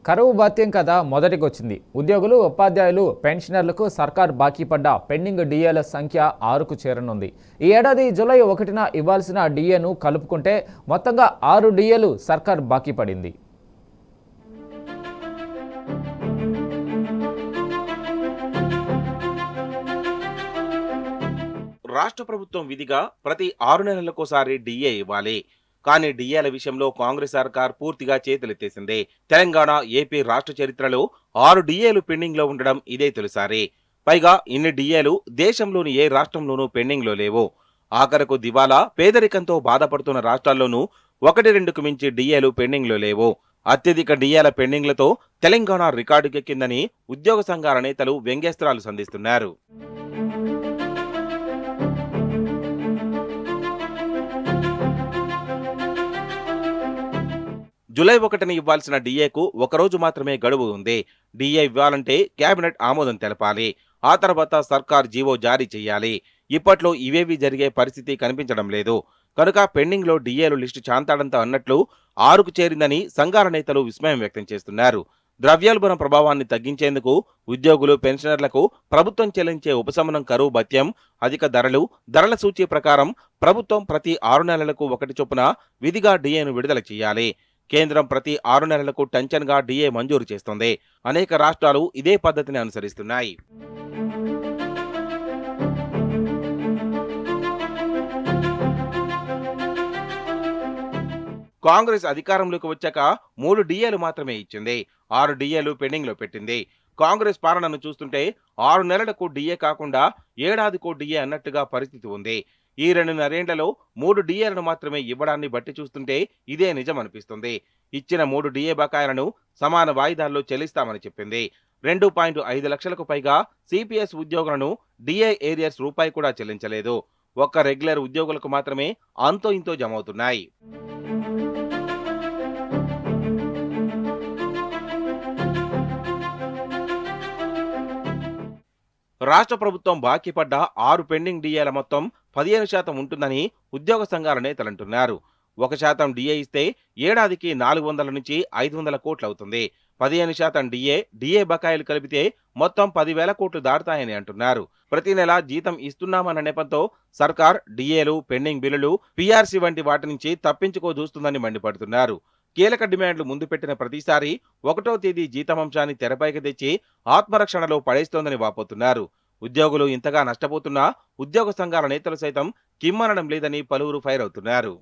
కరువు భత్యం కథ మొదటికొచ్చింది. ఉద్యోగులు, ఉపాధ్యాయులు, పెన్షనర్లకు సర్కార్ బాకీ పడ్డ పెండింగ్ డిఏల సంఖ్య 6కు చేరనుంది. ఈ ఏడాది జూలై 1న ఇవ్వాల్సిన డిఏను కలుపుకుంటే మొత్తంగా 6 డిఏలు సర్కార్ బాకీ పడింది. రాష్ట్ర ప్రభుత్వం విధిగా ప్రతి 6 నెలలకోసారి డిఏ ఇవ్వాలి. కానీ డిఏల విషయంలో కాంగ్రెస్ సర్కార్ పూర్తిగా చేతులెత్తేసింది. తెలంగాణ, ఏపీ రాష్ట్ర చరిత్రలో 6 డిఏలు పెండింగ్ లో ఉండడం ఇదే తొలిసారి. పైగా ఇన్ని డిఏలు దేశంలోని ఏ రాష్ట్రంలోనూ పెండింగ్ లో లేవు. ఆఖరకు దివాలా, పేదరికంతో బాధపడుతున్న రాష్ట్రాల్లోనూ 1-2కు మించి డిఏలు పెండింగ్ లో లేవు. అత్యధిక డిఏల పెండింగ్లతో తెలంగాణ రికార్డుకెక్కిందని ఉద్యోగ సంఘాల నేతలు వ్యంగ్యాస్త్రాలు సంధిస్తున్నారు. జూలై 1న ఇవ్వాల్సిన డిఏకు ఒకరోజు మాత్రమే గడువు ఉంది. డిఏ ఇవ్వాలంటే కేబినెట్ ఆమోదం తెలపాలి. ఆ తర్వాత సర్కార్ జీవో జారీ చేయాలి. ఇప్పట్లో ఇవేవి జరిగే పరిస్థితి కనిపించడం లేదు. కనుక పెండింగ్ లో డిఏలు లిస్టు చాంతాడంత అన్నట్లు 6కు చేరిందని సంఘాల నేతలు విస్మయం వ్యక్తం చేస్తున్నారు. ద్రవ్యోల్బణ ప్రభావాన్ని తగ్గించేందుకు ఉద్యోగులు, పెన్షనర్లకు ప్రభుత్వం చెల్లించే ఉపశమనం, కరువు భత్యం, అధిక ధరల సూచీ ప్రకారం ప్రభుత్వం ప్రతి 6 నెలలకు 1 చొప్పున విధిగా డిఏను విడుదల చేయాలి. కేంద్రం ప్రతి 6 నెలలకు టంచన్గా డిఏ మంజూరు చేస్తోంది. అనేక రాష్ట్రాలు ఇదే పద్ధతిని అనుసరిస్తున్నాయి. కాంగ్రెస్ అధికారంలోకి వచ్చాక 3 డిఏలు మాత్రమే ఇచ్చింది. 6 డిఏలు పెండింగ్ లో పెట్టింది. కాంగ్రెస్ పాలనను చూస్తుంటే 6 నెలలకు డిఏ కాకుండా ఏడాదికో డిఏ అన్నట్టుగా పరిస్థితి ఉంది. ఈ 2.5 ఏళ్లలో 3 డిఏలను మాత్రమే ఇవ్వడాన్ని బట్టి చూస్తుంటే ఇదే నిజం అనిపిస్తుంది. ఇచ్చిన 3 డిఏ బకాయిలను సమాన వాయిదాల్లో చెల్లిస్తామని చెప్పింది. 2.5 లక్షలకు పైగా సిపిఎస్ ఉద్యోగులను డిఏ ఏరియర్స్ రూపాయి కూడా చెల్లించలేదు. ఒక్క రెగ్యులర్ ఉద్యోగులకు మాత్రమే అంతో ఇంతో జమవుతున్నాయి. రాష్ట్ర ప్రభుత్వం బాకీ పడ్డ 6 పెండింగ్ డిఏల మొత్తం 15% ఉంటుందని ఉద్యోగ సంఘాల నేతలంటున్నారు. 1% డిఏ ఇస్తే ఏడాదికి 400 నుంచి 500 కోట్లు అవుతుంది. 15% డిఏ బకాయిలు కలిపితే మొత్తం 10,000 కోట్లు దాటుతాయని అంటున్నారు. ప్రతి నెల జీతం ఇస్తున్నామన్న నెపంతో సర్కార్ డిఏలు, పెండింగ్ బిల్లులు, పీఆర్సీ వంటి వాటి నుంచి తప్పించుకో చూస్తుందని మండిపడుతున్నారు. కీలక డిమాండ్లు ముందు పెట్టిన ప్రతిసారి 1వ తేదీ జీతమంశాన్ని తెరపైకి తెచ్చి ఆత్మరక్షణలో పడేస్తోందని వాపోతున్నారు. ఉద్యోగులు ఇంతగా నష్టపోతున్నా ఉద్యోగ సంఘాల నేతలు సైతం కిమ్మనడం లేదని పలువురు ఫైర్ అవుతున్నారు.